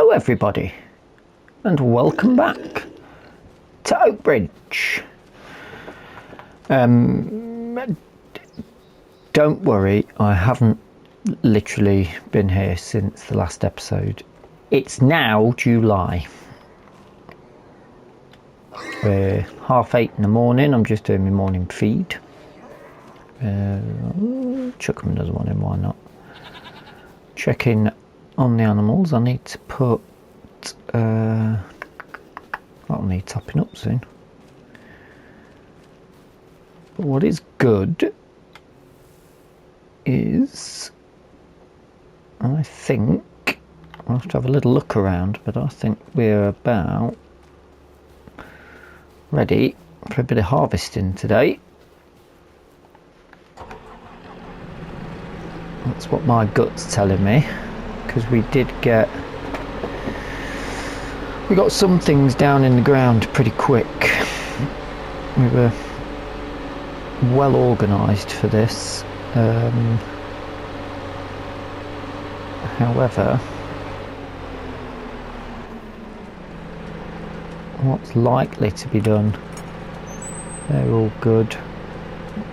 Hello everybody, and welcome back to Oakbridge. Don't worry, I haven't literally been here since the last episode. It's now July. We're 8:30 in the morning. I'm just doing my morning feed. Chuck them another one in, why not? Checking on the animals. I need to put that'll need topping up soon. But what is good is, I think I'll have to have a little look around, but I think we're about ready for a bit of harvesting today. That's what my gut's telling me, because we got some things down in the ground pretty quick. We were well organised for this. However, what's likely to be done, they're all good.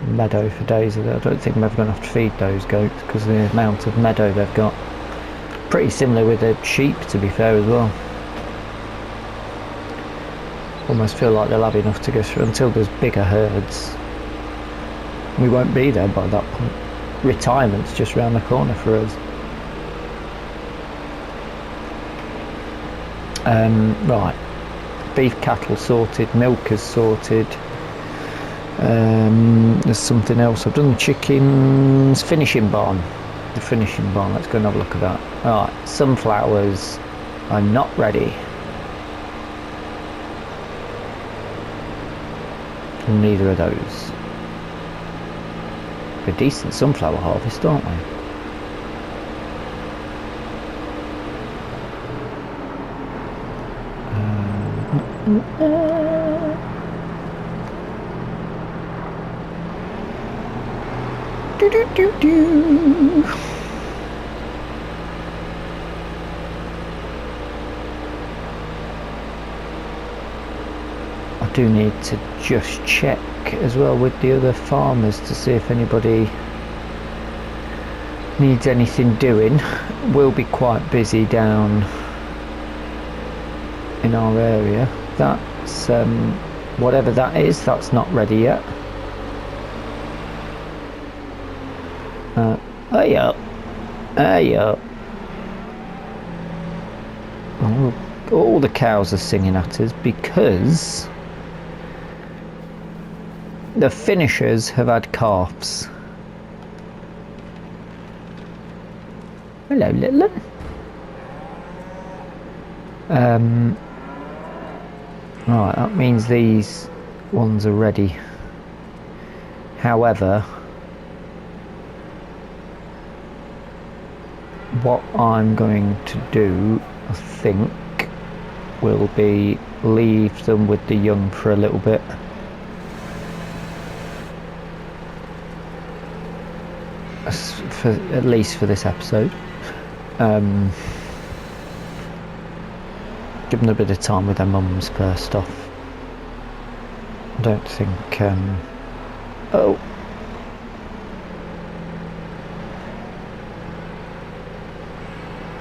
Meadow for days. I don't think I'm ever going to have to feed those goats because of the amount of meadow they've got. Pretty similar with the sheep, to be fair, as well. Almost feel like they'll have enough to go through until there's bigger herds. We won't be there by that point. Retirement's just round the corner for us. Right, beef cattle sorted, milkers sorted. There's something else. I've done the chickens finishing barn. The finishing barn, let's go and have a look at that. Alright, sunflowers are not ready. And neither are those. A decent sunflower harvest, aren't we? I do need to just check as well with the other farmers to see if anybody needs anything doing. We'll be quite busy down in our area. That's whatever that is, that's not ready yet. Hey up. Hey up. All the cows are singing at us because the finishers have had calves. Hello, little one. Right, that means these ones are ready. However, what I'm going to do, I think, will be leave them with the young for a little bit. At least for this episode. Give them a bit of time with their mums first off. I don't think... oh!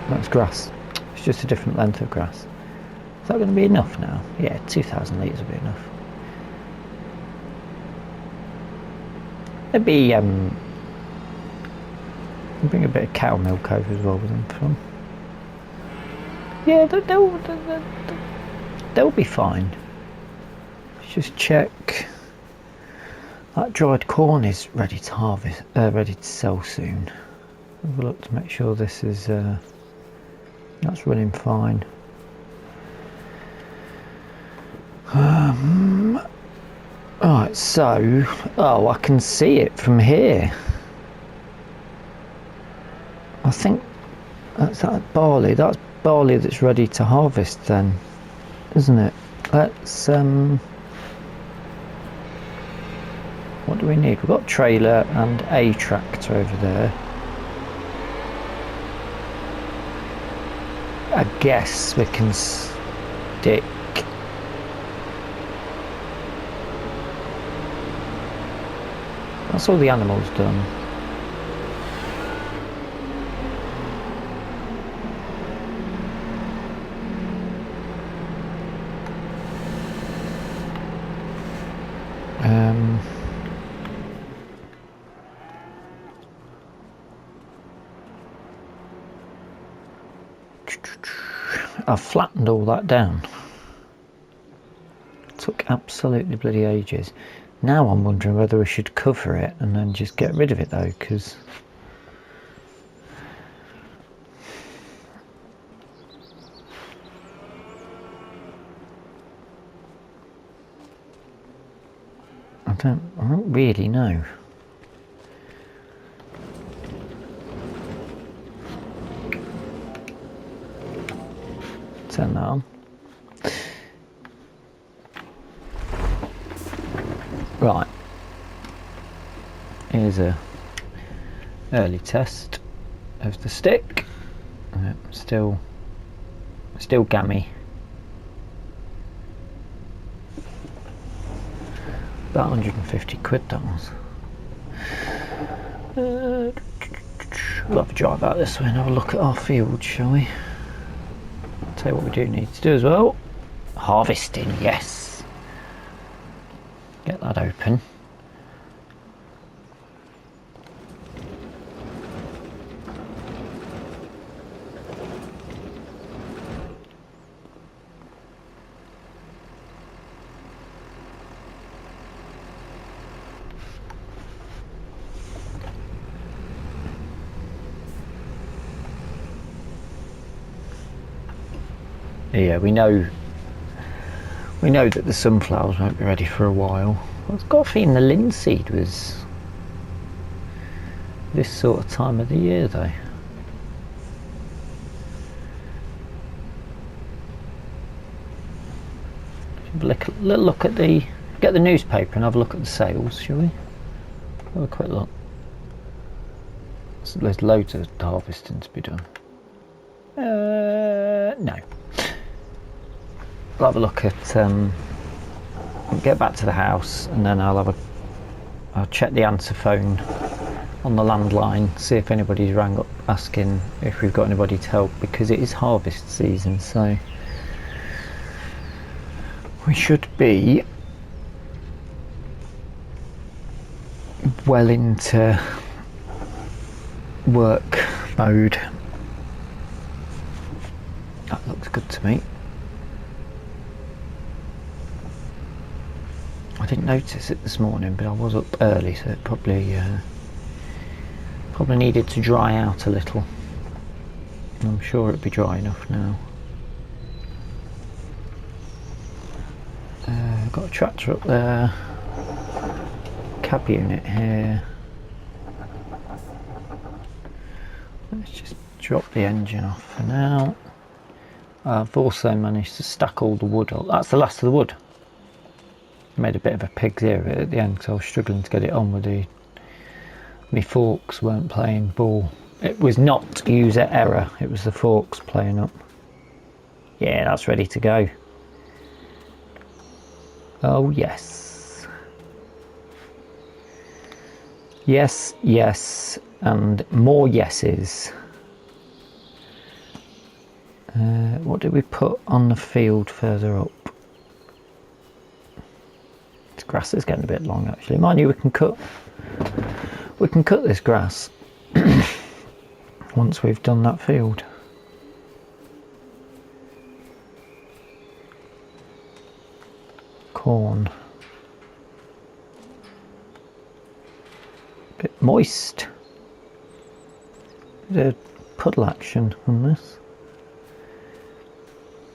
That's grass. It's just a different length of grass. Is that going to be enough now? Yeah, 2,000 litres will be enough. Maybe bring a bit of cow milk over as well with them for them. Yeah, they'll be fine. Let's just check. That dried corn is ready to harvest, ready to sell soon. Have a look to make sure this is that's running fine. Alright, so I can see it from here. I think that's that barley. That's barley that's ready to harvest then, isn't it? Let's what do we need? We've got a trailer and a tractor over there. I guess we can stick that's all the animals done. I've flattened all that down. Took absolutely bloody ages. Now I'm wondering whether we should cover it and then just get rid of it though, because I don't really know. Turn that on. Right. Here's a early test of the stick. Still gammy. About 150 quid that was. We'll have a drive out this way and have a look at our field, shall we? Tell you what we do need to do as well. Harvesting, yes. Get that open. Yeah, we know that the sunflowers won't be ready for a while. I've got a feeling the linseed was this sort of time of the year though. Have a little look at get the newspaper and have a look at the sales, shall we? Have a quick look. There's loads of harvesting to be done. No. I'll have a look at get back to the house and then I'll check the answer phone on the landline, see if anybody's rang up asking if we've got anybody to help, because it is harvest season, so we should be well into work mode. That looks good to me. I didn't notice it this morning, but I was up early, so it probably needed to dry out a little. I'm sure it'll be dry enough now. Got a tractor up there, cab unit here. Let's just drop the engine off for now. I've also managed to stack all the wood up. That's the last of the wood. Made a bit of a pig's ear of it at the end because I was struggling to get it on with my forks weren't playing ball. It was not user error, it was the forks playing up. Yeah, that's ready to go. Oh yes. Yes, yes, and more yeses. What did we put on the field further up? This grass is getting a bit long actually. Mind you, we can cut this grass once we've done that field. Corn. A bit moist. Bit of puddle action on this.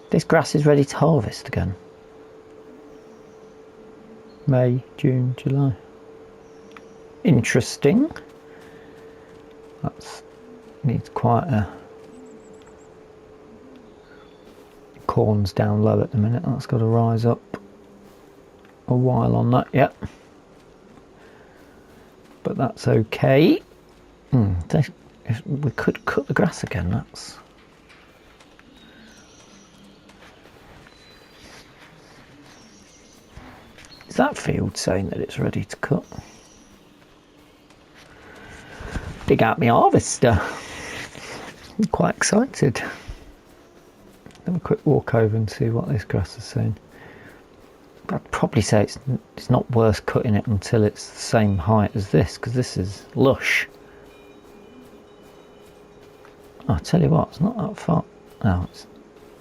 This grass is ready to harvest again. May, June, July. Interesting. That needs quite a... Corn's down low at the minute. That's got to rise up a while on that, yep. But that's okay. If we could cut the grass again, that's... that field saying that it's ready to cut. Dig out my harvester. I'm quite excited. Have a quick walk over and see what this grass is saying. I'd probably say it's not worth cutting it until it's the same height as this, because this is lush. I'll tell you what, it's not that far. No,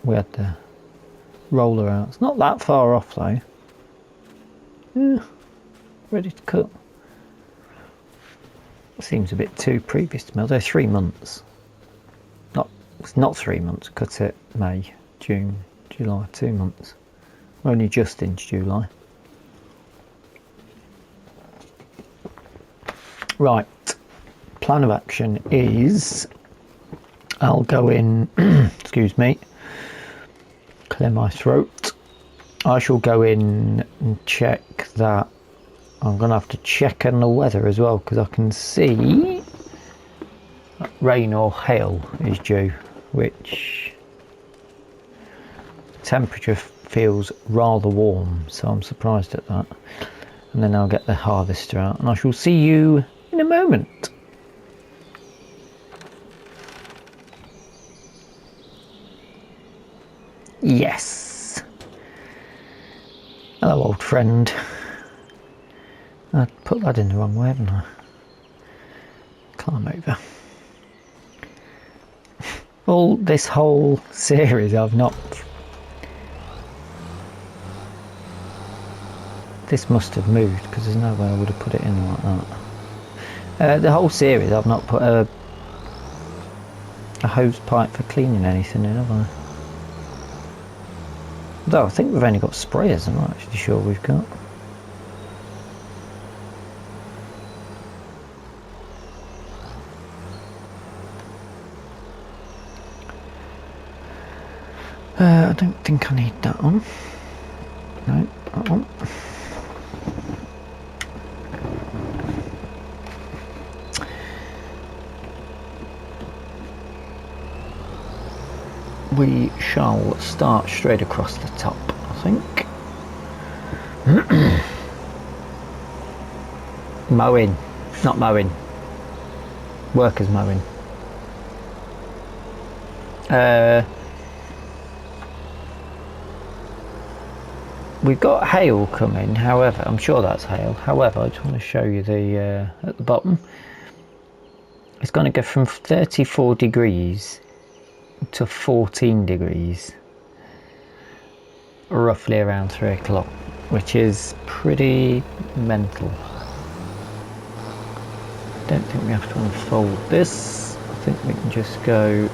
we had the roller out. It's not that far off though. Yeah, ready to cut. Seems a bit too previous to me, although 3 months. It's not 3 months, cut it May, June, July, 2 months. We're only just into July. Right, plan of action is I'll go in, excuse me, clear my throat. I shall go in and check that. I'm going to have to check on the weather as well, because I can see rain or hail is due, which temperature feels rather warm, so I'm surprised at that. And then I'll get the harvester out and I shall see you in a moment. Yes. Hello, old friend. I put that in the wrong way, haven't I? Climb over. All this whole series I've not... This must have moved, because there's no way I would have put it in like that. The whole series I've not put a hose pipe for cleaning anything in, have I? Though I think we've only got sprayers, I'm not actually sure we've got. I don't think I need that on. No, that one. We shall start straight across the top, I think. Mowing, not mowing. Workers mowing. We've got hail coming, however, I'm sure that's hail. However, I just want to show you the at the bottom. It's going to go from 34 degrees to 14 degrees, roughly around 3 o'clock, which is pretty mental. Don't think we have to unfold this. I think we can just go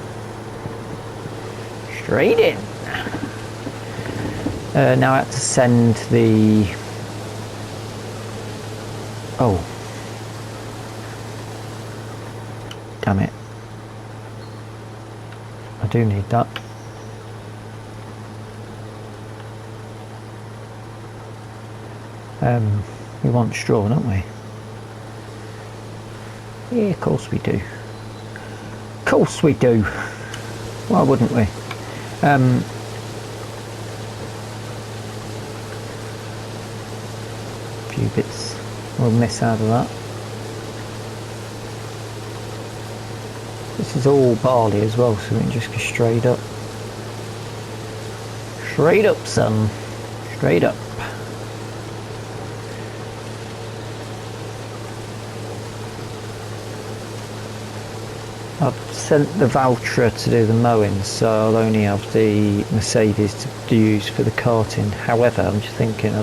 straight in. Now I had to send the... Oh. Damn it. I do need that. We want straw, don't we? Yeah, of course we do. Of course we do. Why wouldn't we? Few bits we'll miss out of that. This is all barley as well, so we can just go straight up. Straight up, son. Straight up. I've sent the voucher to do the mowing, so I'll only have the Mercedes to use for the carting. However, I'm just thinking,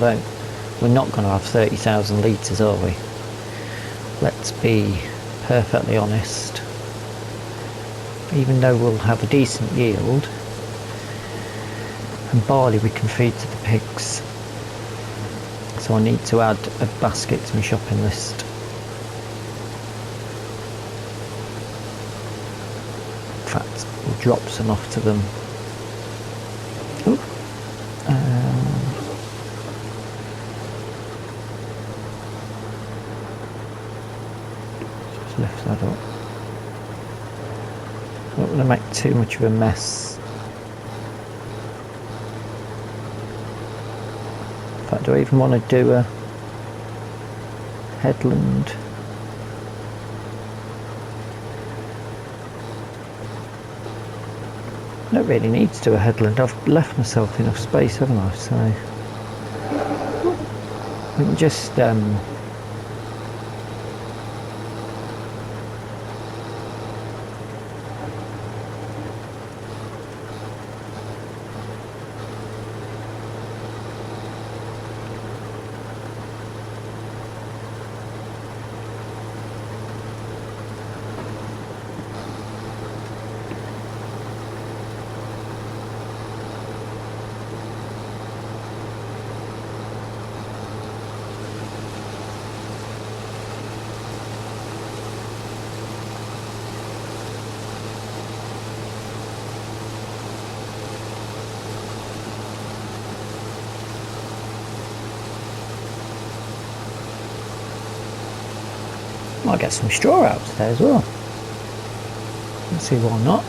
we're not going to have 30,000 litres, are we? Let's be perfectly honest. Even though we'll have a decent yield, and barley we can feed to the pigs, so I need to add a basket to my shopping list. In fact, we'll drop some off to them. Ooh. Just lift that up. I don't want to make too much of a mess. fact, do I even want to do a headland? I don't really need to do a headland. I've left myself enough space, haven't I? So we can just might get some straw out today as well. Let's see why not.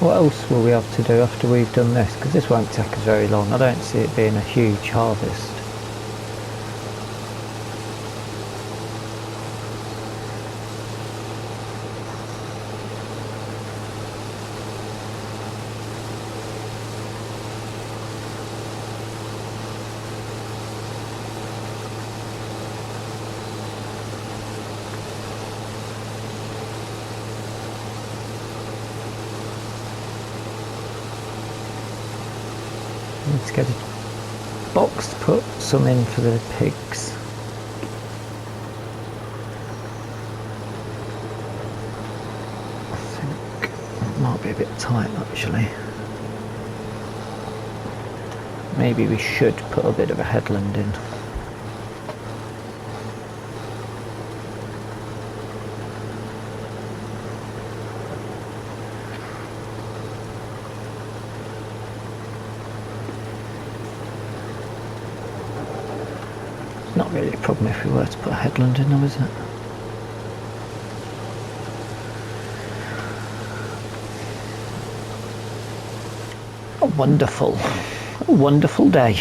What else will we have to do after we've done this? Because this won't take us very long. I don't see it being a huge harvest. Need to get a box to put some in for the pigs. I think it might be a bit tight actually. Maybe we should put a bit of a headland in. Not really a problem if we were to put a headland in, though, is it? A wonderful day.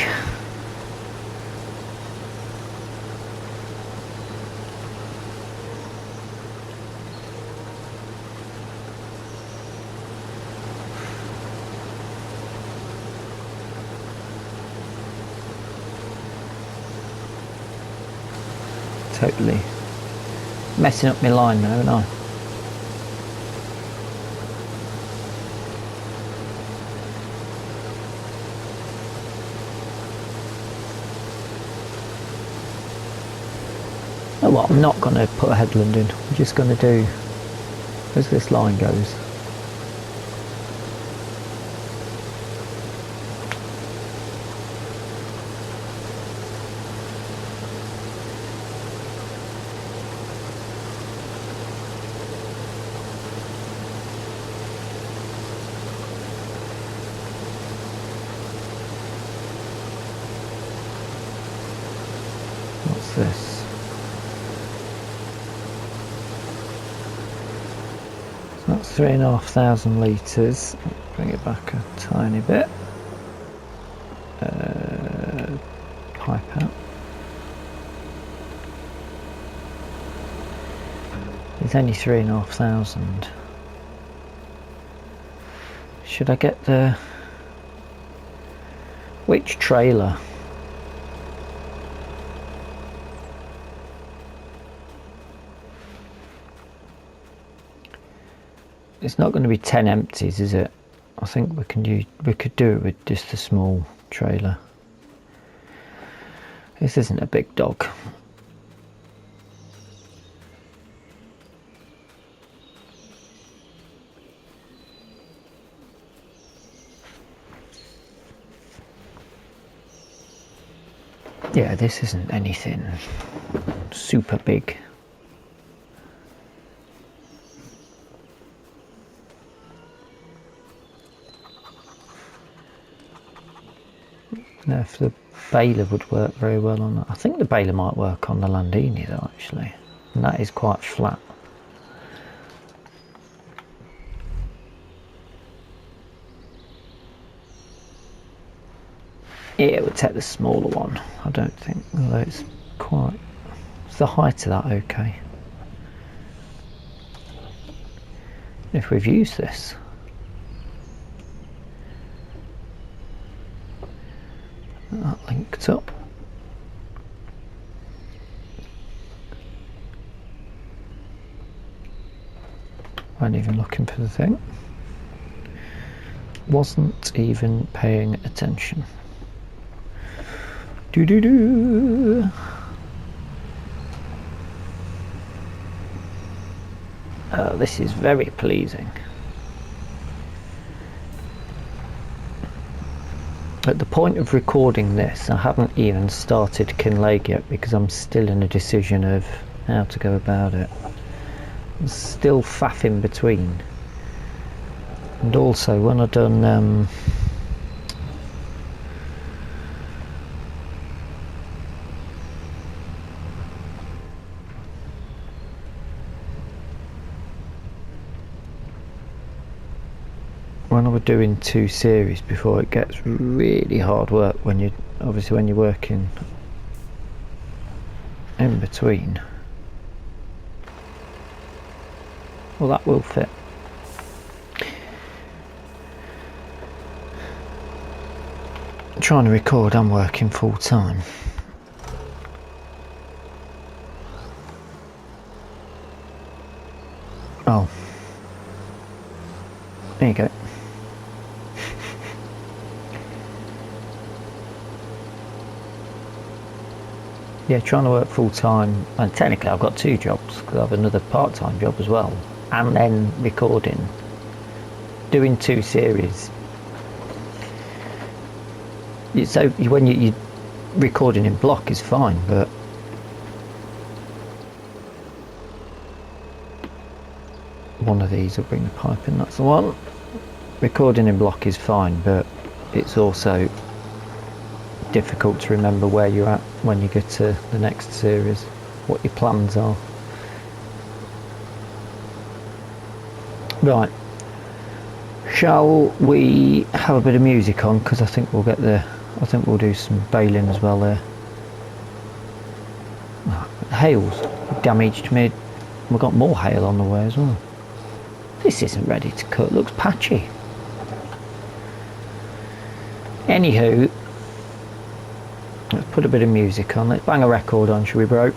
Totally messing up my line now, aren't I? Oh well, I'm not going to put a headland in. I'm just going to do as this line goes. What's this? So that's 3,500 litres. Bring it back a tiny bit. Pipe out. It's only 3,500. Should I get the... which trailer? It's not going to be 10 empties, is it? I think we could do it with just a small trailer. This isn't a big dog. Yeah, this isn't anything super big. Now, if the baler would work very well on that. I think the baler might work on the Landini though, actually. And that is quite flat. Yeah, it would take the smaller one, I don't think, although it's quite... Is the height of that okay? If we've used this... That linked up. Weren't even looking for the thing. Wasn't even paying attention. Do. Oh, this is very pleasing. At the point of recording this, I haven't even started Kinleg yet because I'm still in a decision of how to go about it. I'm still faffing between. And also, when I've done when I was doing 2 series before, it gets really hard work when you obviously when you're working in between. Well, that will fit. Trying to record, I'm working full time. Oh, there you go. Yeah, trying to work full time, and technically I've got 2 jobs because I have another part-time job as well, and then recording, doing 2 series. So when you recording in block is fine, but one of these will bring the pipe in, that's the one. Recording in block is fine, but it's also difficult to remember where you're at when you get to the next series, what your plans are. Right, shall we have a bit of music on, because I think we'll get there. I think we'll do some baling as well there. Hail's damaged me. We've got more hail on the way as well. This isn't ready to cut, looks patchy. Anywho, let's put a bit of music on. Let's bang a record on, shall we, bro?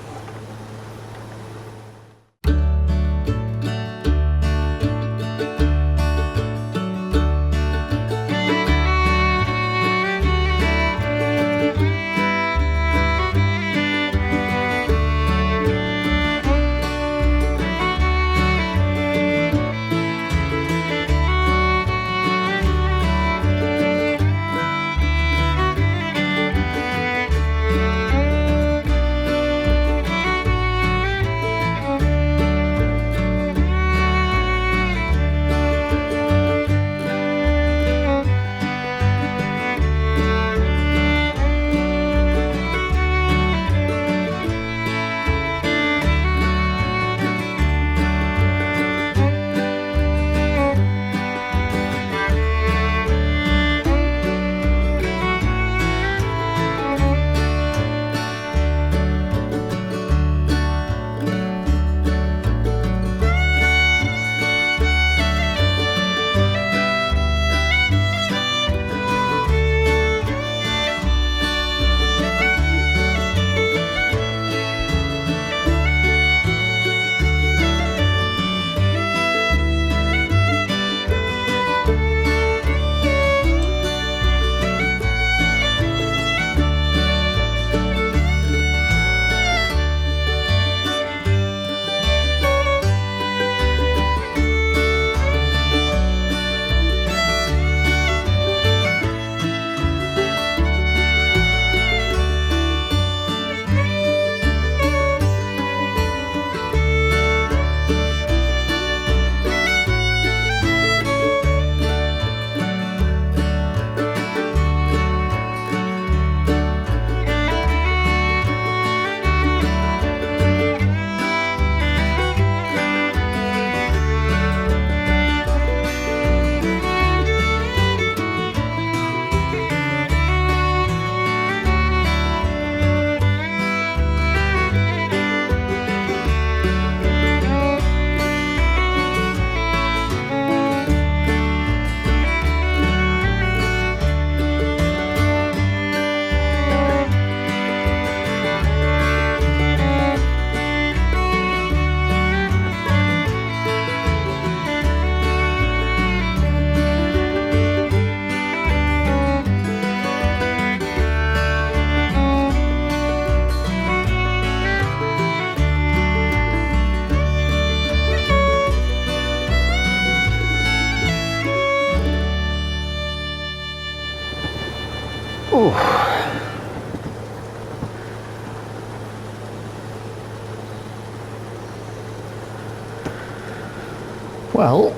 Well,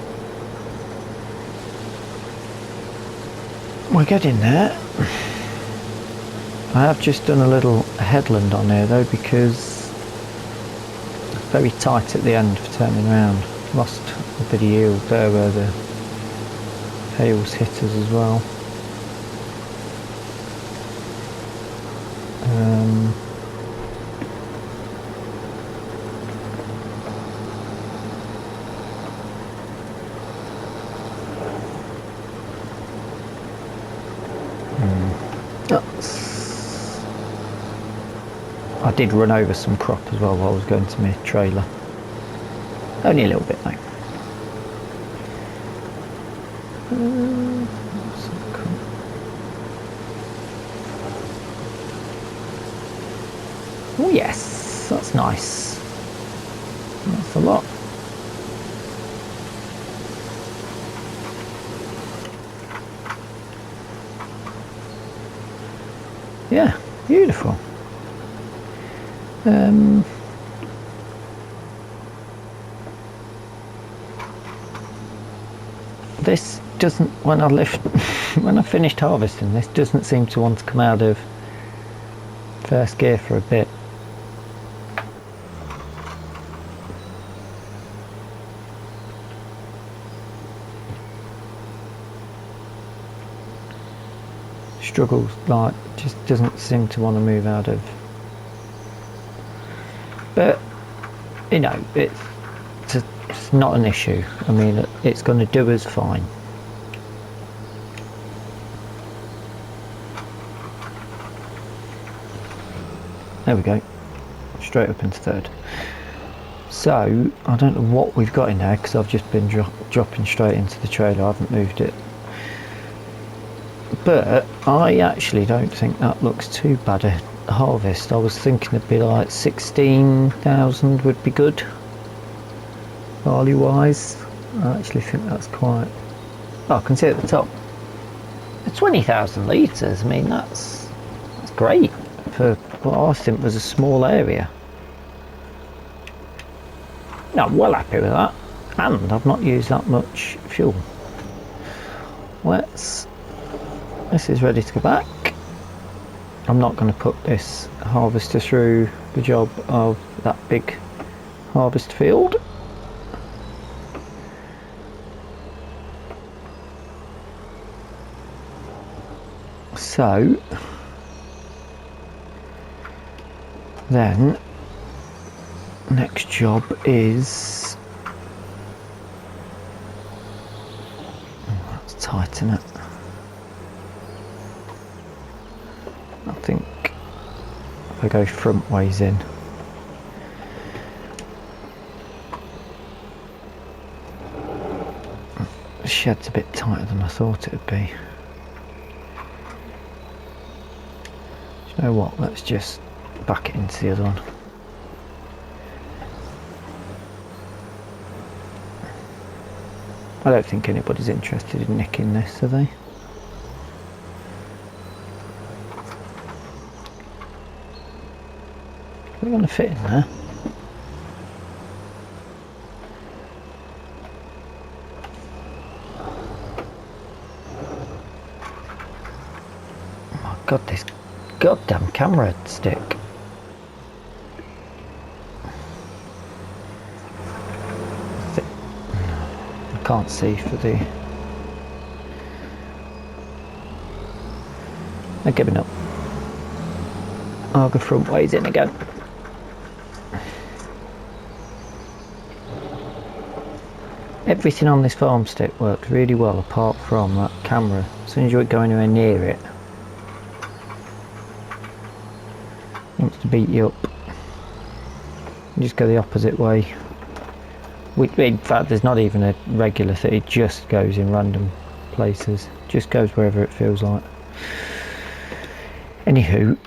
we're getting there. I have just done a little headland on here though, because it's very tight at the end for turning around. Lost a bit of yield there where the hail's hit us as well. I did run over some crop as well while I was going to my trailer. Only a little bit though. Oh yes, that's nice. That's a lot. Yeah, beautiful. This doesn't, when I finished harvesting, this doesn't seem to want to come out of first gear for a bit. Struggles, like, just doesn't seem to want to move out of. But you know, it's not an issue. I mean, it's going to do us fine. There we go, straight up into third. So I don't know what we've got in there because I've just been dropping straight into the trailer. I haven't moved it, but I actually don't think that looks too bad a harvest. I was thinking it'd be like 16,000 would be good barley wise. I actually think that's quite, oh, I can see at the top 20,000 litres. I mean, that's great for what I think was a small area. No, I'm well happy with that, and I've not used that much fuel. This is ready to go back. I'm not going to put this harvester through the job of that big harvest field. So then next job is, oh, that's tight, isn't it? I think if I go front ways in, the shed's a bit tighter than I thought it would be. Do you know what, let's just back it into the other one. I don't think anybody's interested in nicking this, are they? We're going to fit in there. Oh my god, this goddamn camera stick. I can't see for the... I'm giving up. I'll go front ways in again. Everything on this farm stick worked really well apart from that camera. As soon as you go anywhere near it, it wants to beat you up. You just go the opposite way. In fact, there's not even a regular thing, it just goes in random places. Just goes wherever it feels like. Anywho,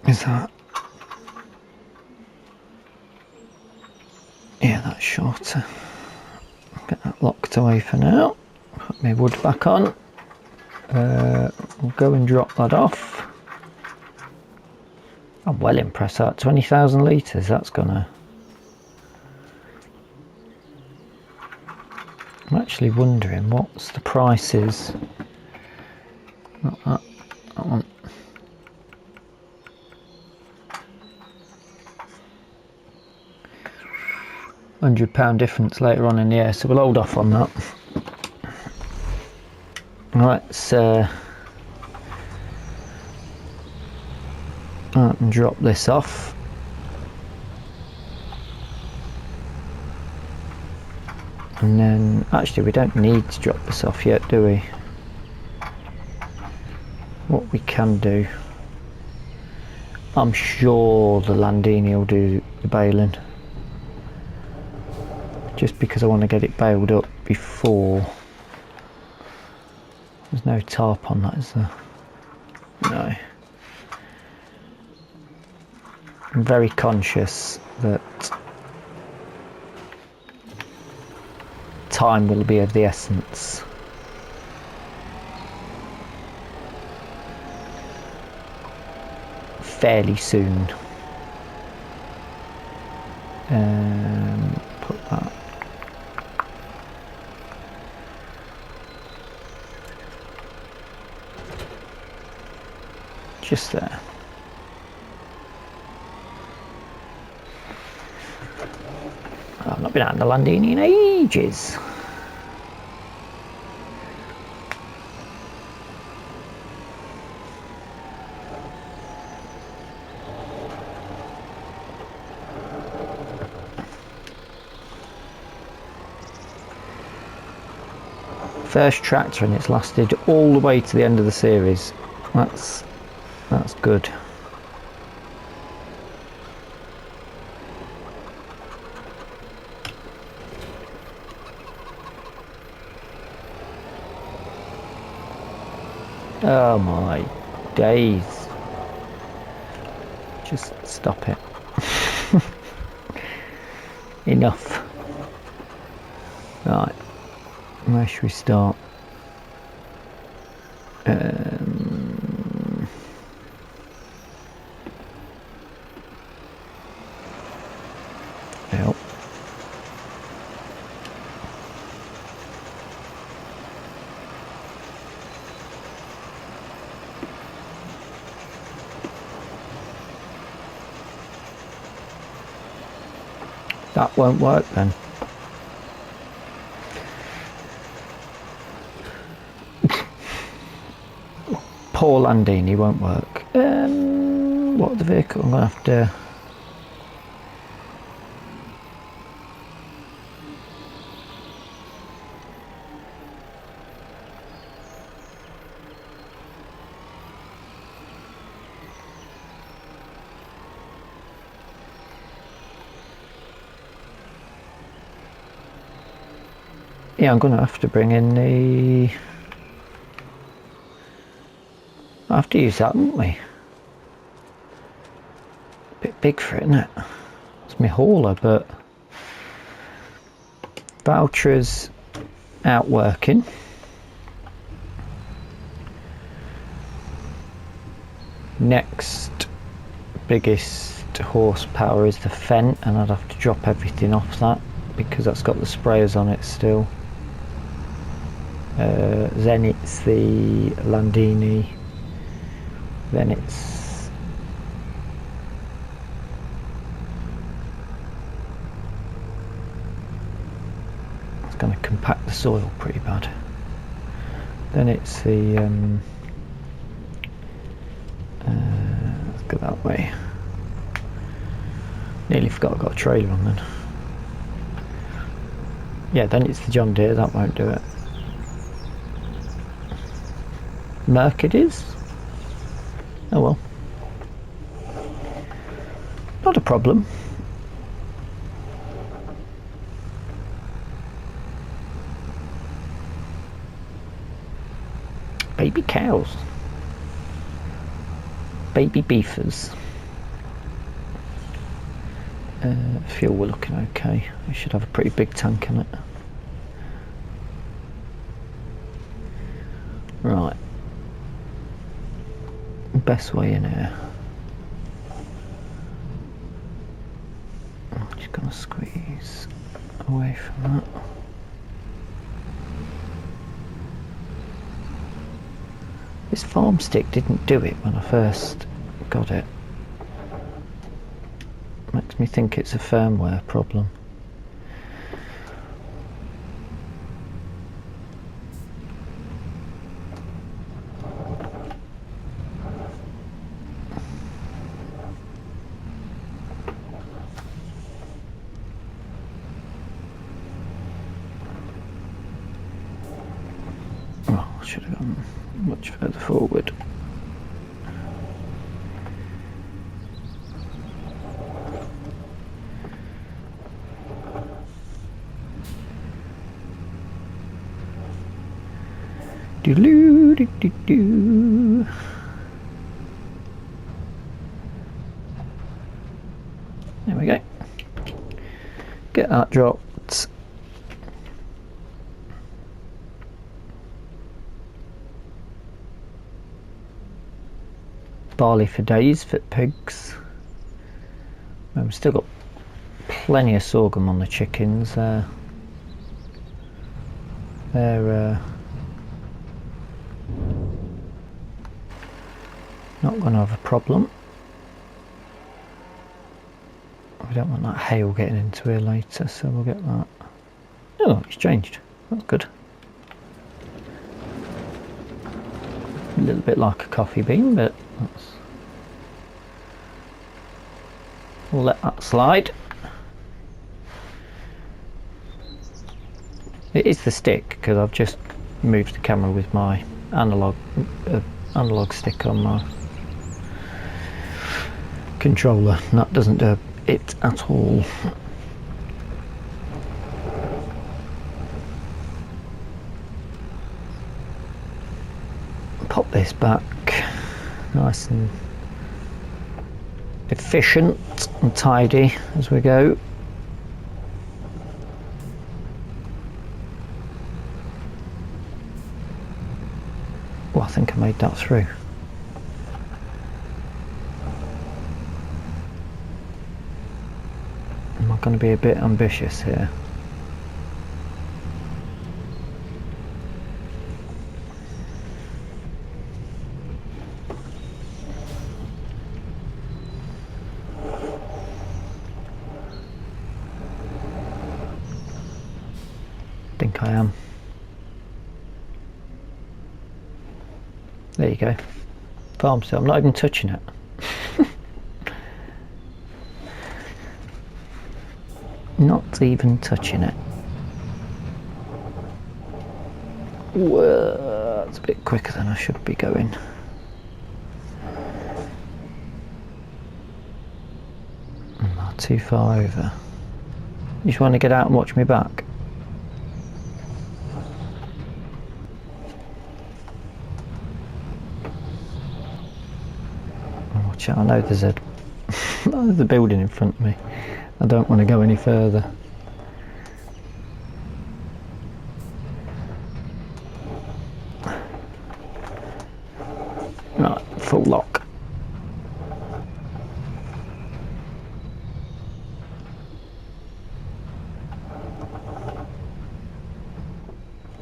is that? Yeah, that shorter. Get that locked away for now. Put my wood back on. We'll go and drop that off. I'm well impressed at 20,000 litres. That's gonna... I'm actually wondering what's the prices. Not that. That one. £100 difference later on in the year, so we'll hold off on that. Let's and drop this off. And then, actually we don't need to drop this off yet, do we? What we can do, I'm sure the Landini will do the baling. Just because I want to get it baled up before. There's no tarp on that, is there? No. I'm very conscious that time will be of the essence. Fairly soon. Put that. Just there. I've not been out in the Landini in ages. First tractor, and it's lasted all the way to the end of the series. That's good. Oh my days. Just stop it. Enough. Right. Where should we start? Help. That won't work then. Poor Landini won't work. What the vehicle? I'm gonna have to. Yeah, I'm gonna have to bring in the. I have to use that, won't we? Bit big for it, isn't it? It's my hauler, but Valtra's out working. Next biggest horsepower is the Fent, and I'd have to drop everything off that because that's got the sprayers on it still. Then it's the Landini. Then it's going to compact the soil pretty bad. Then it's the let's go that way. Nearly forgot I've got a trailer on then. Yeah, then it's the John Deere. That won't do it. Merc it is. Oh well. Not a problem. Baby cows. Baby beefers. Fuel, we're looking okay. We should have a pretty big tank in it. Right. Best way in here. I'm just gonna squeeze away from that. This farm stick didn't do it when I first got it. Makes me think it's a firmware problem. Oh, I should have gone much further forward. Do-do-do-do-do. There we go. Get that dropped. Barley for days for pigs. We've still got plenty of sorghum on the chickens. They're not going to have a problem. We don't want that hail getting into here later, so we'll get that. Oh, it's changed. That's good. A little bit like a coffee bean, but we'll let that slide. It is the stick, because I've just moved the camera with my analog stick on my controller, and that doesn't do it at all. Pop this back, nice and efficient and tidy as we go. Well, I think I made that through. Am I going to be a bit ambitious here? I think I am. There you go. Farmstick. I'm not even touching it. Not even touching it. Whoa, that's a bit quicker than I should be going. Not too far over. You just want to get out and watch me back? Watch out, I know there's a there's a building in front of me. I don't want to go any further. Right, full lock.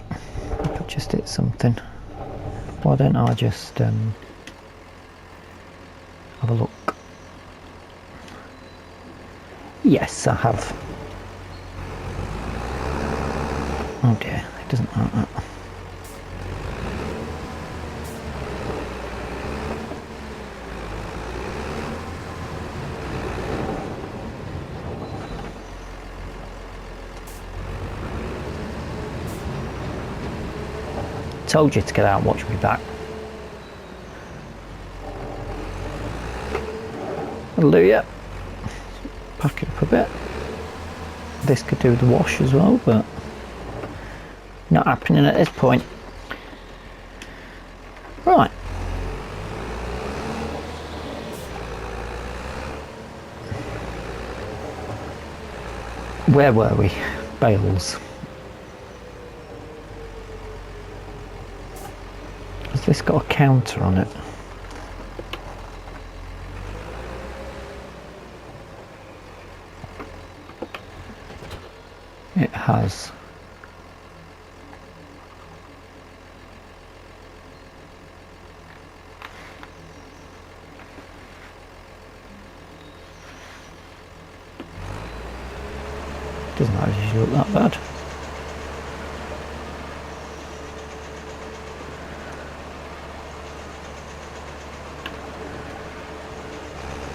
I just hit something. Why don't I just have a look? Yes, I have. Oh dear, it doesn't like that. Told you to get out and watch me back. Hallelujah. Pack it up a bit. This could do with the wash as well, but not happening at this point. Right. Where were we? Bales. Has this got a counter on it? It has. Doesn't actually look that bad.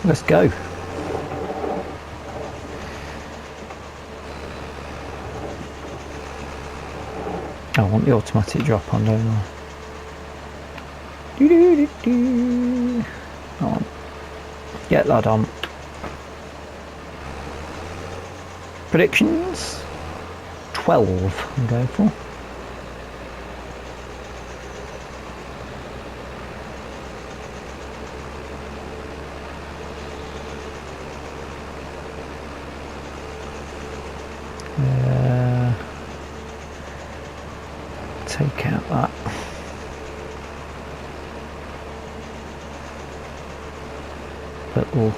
Let's go. I want the automatic drop on, don't I? Do do do do. On. Get that on. Predictions? 12 I'm going for. Take out that. Little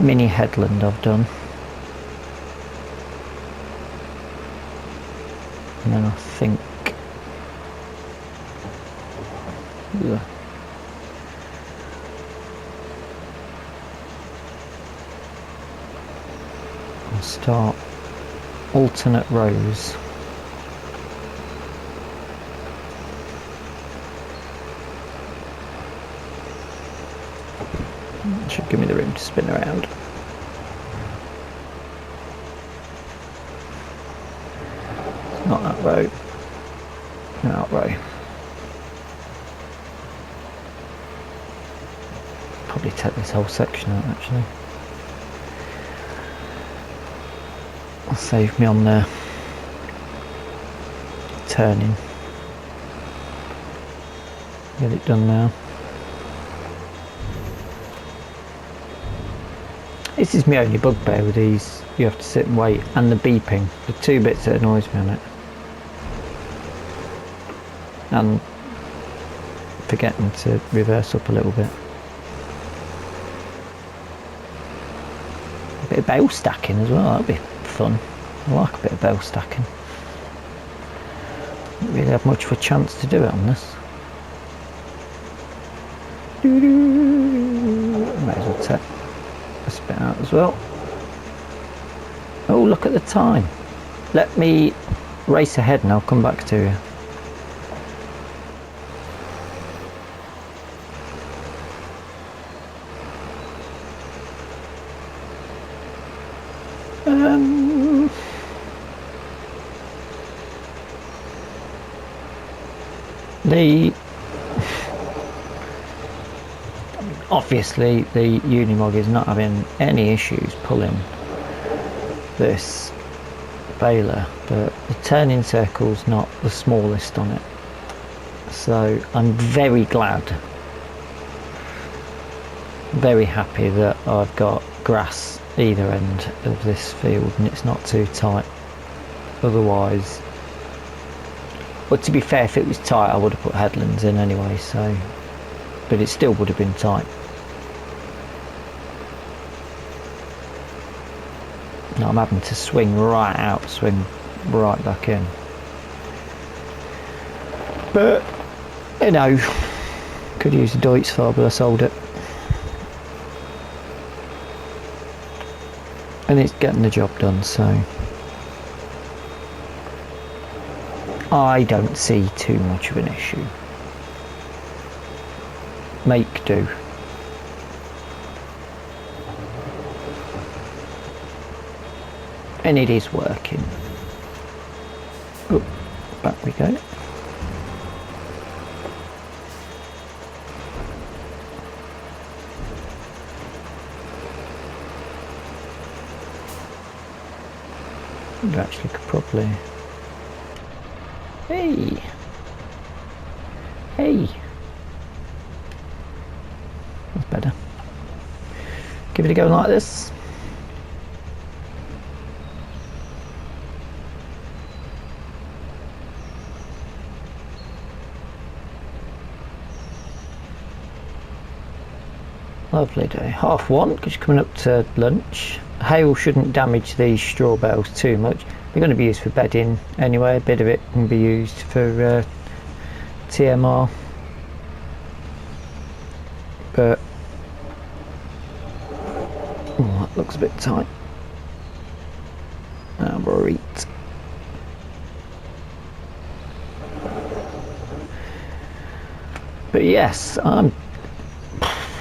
mini headland I've done. And then I think I'll start alternate rows. Should give me the room to spin around. Not that row. That row. Probably take this whole section out actually. I'll save me on the turning. Get it done now. This is my only bugbear with these. You have to sit and wait, and the beeping. The two bits that annoys me on it. And forgetting to reverse up a little bit. A bit of bale stacking as well, that'd be fun. I like a bit of bale stacking. Don't really have much of a chance to do it on this. Might as well take a spit out as well. Oh, look at the time. Let me race ahead and I'll come back to you. Obviously the Unimog is not having any issues pulling this baler, but the turning circle's not the smallest on it, so I'm very glad, very happy that I've got grass either end of this field and it's not too tight. Otherwise, well, to be fair, if it was tight I would have put headlands in anyway, so, but it still would have been tight. Now I'm having to swing right out, swing right back in. But, you know, could use a Deutz file, but I sold it. And it's getting the job done, so I don't see too much of an issue. Make do. And it is working. Oh, back we go. You actually could probably... Hey! Hey! That's better. Give it a go like this. Lovely day. 1:30 because you're coming up to lunch. Hail shouldn't damage these straw bales too much. They're going to be used for bedding anyway. A bit of it can be used for TMR. But that looks a bit tight. Right. But yes,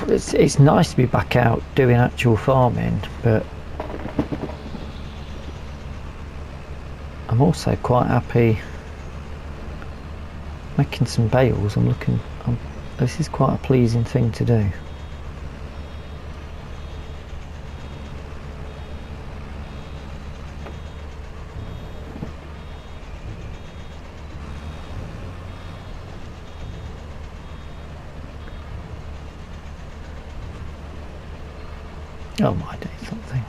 it's nice to be back out doing actual farming, but I'm also quite happy making some bales. This is quite a pleasing thing to do. Oh my day, something.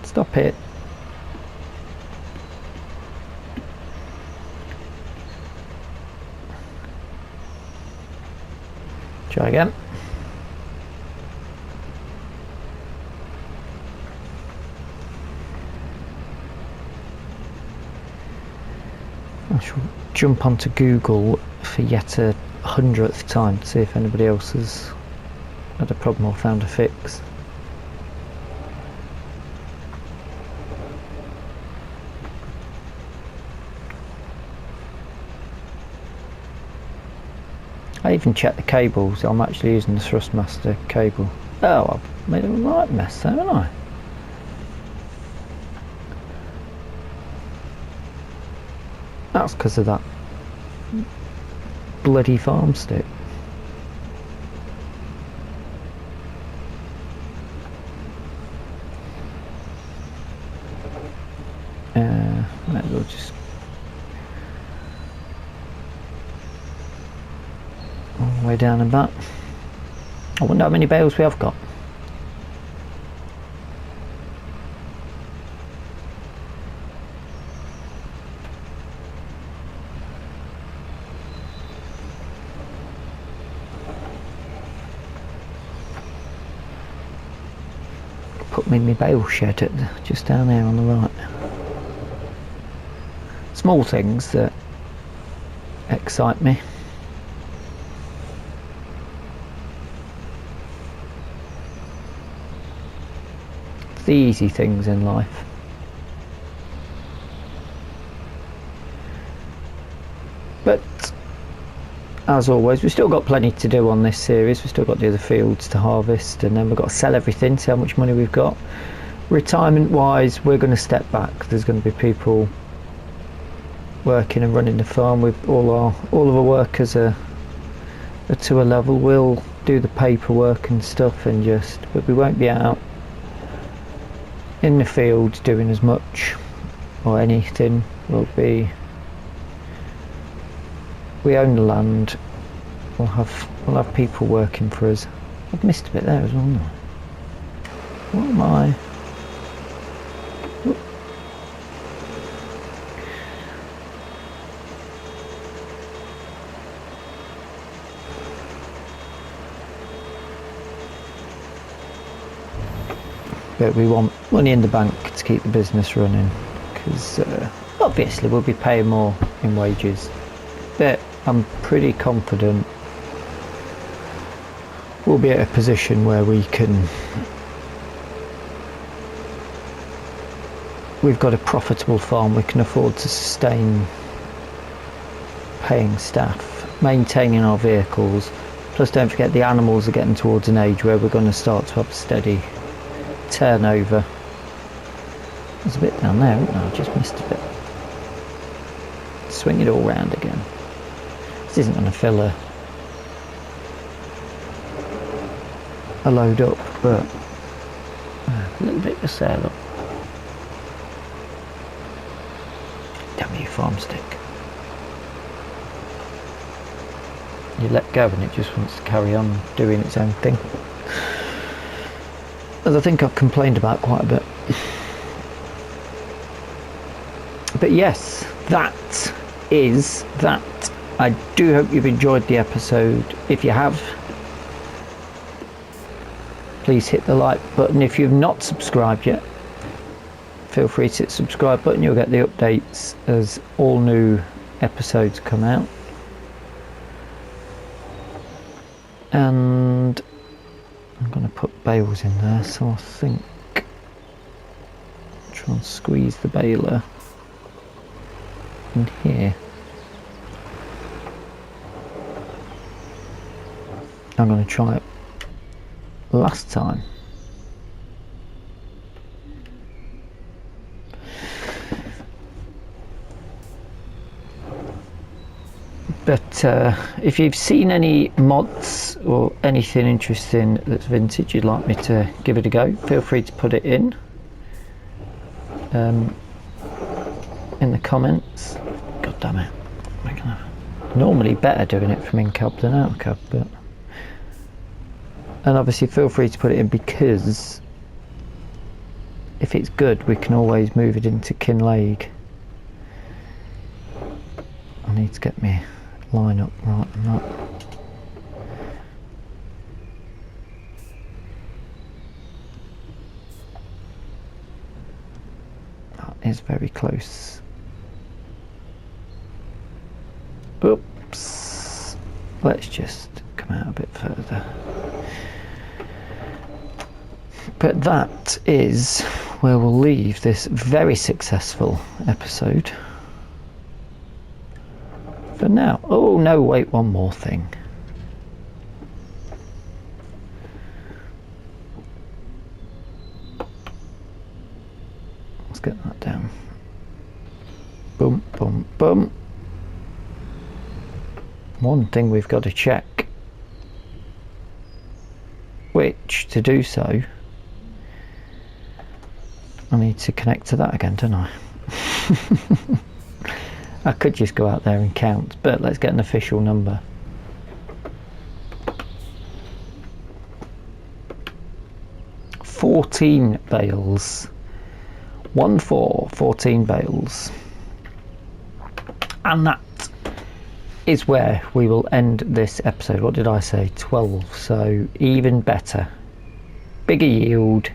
Stop it. Try again. I shall jump onto Google for yet a 100th time to see if anybody else has had a problem or found a fix. I even checked the cables. I'm actually using the thrustmaster cable. Oh, I've made a right mess, haven't I? That's because of that bloody farmstick. Might as well just all the way down and back. I wonder how many bales we have got. Put me in my bale shed just down there on the right. Small things that excite me. It's the easy things in life. But as always, we've still got plenty to do on this series. We've still got the other fields to harvest, and then we've got to sell everything, see how much money we've got. Retirement wise, we're going to step back. There's going to be people working and running the farm. With all of our workers are to a level. We'll do the paperwork and stuff, but we won't be out in the field doing as much or anything. We own the land. We'll have people working for us. I've missed a bit there as well, haven't I? What am I? But we want money in the bank to keep the business running, because obviously we'll be paying more in wages, but I'm pretty confident we'll be at a position where we've got a profitable farm. We can afford to sustain paying staff, maintaining our vehicles, plus don't forget the animals are getting towards an age where we're going to start to have a steady turnover. There's a bit down there, isn't there? I just missed a bit. Swing it all round again. This isn't going to fill a load up, but a little bit of sail up. Damn you, farmstick. You let go and it just wants to carry on doing its own thing. As I think I've complained about quite a bit. But yes, that is that I do hope you've enjoyed the episode. If you have, please hit the like button. If you've not subscribed yet, feel free to hit the subscribe button. You'll get the updates as all new episodes come out. And I'm going to put bales in there, so I think try and squeeze the baler in here. I'm going to try it last time. But if you've seen any mods or anything interesting that's vintage you'd like me to give it a go, feel free to put it in the comments. God damn it. Normally better doing it from in-cab than out-cab, but... And obviously feel free to put it in, because if it's good we can always move it into Kinlake. I need to get me line up right and that. That is very close. Oops. Let's just come out a bit further. But that is where we'll leave this very successful episode for now. Oh no, wait, one more thing. Let's get that down. Boom, boom, boom. One thing we've got to check, which to do so I need to connect to that again, don't I? I could just go out there and count, but let's get an official number. $14 bales. 14 bales. And that is where we will end this episode. What did I say? 12. So even better. Bigger yield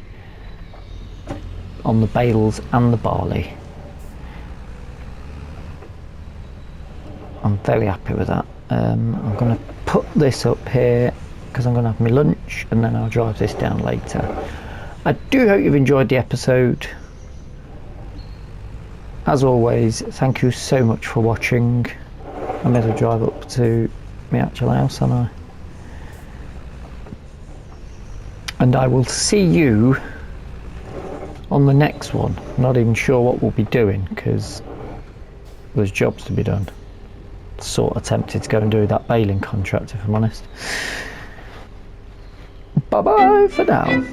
on the bales and the barley. I'm very happy with that. I'm going to put this up here because I'm going to have my lunch and then I'll drive this down later. I do hope you've enjoyed the episode. As always, thank you so much for watching. I may as well drive up to my actual house, and I will see you on the next one. I'm not even sure what we'll be doing because there's jobs to be done. Sort of tempted to go and do that baling contract, if I'm honest. Bye bye for now.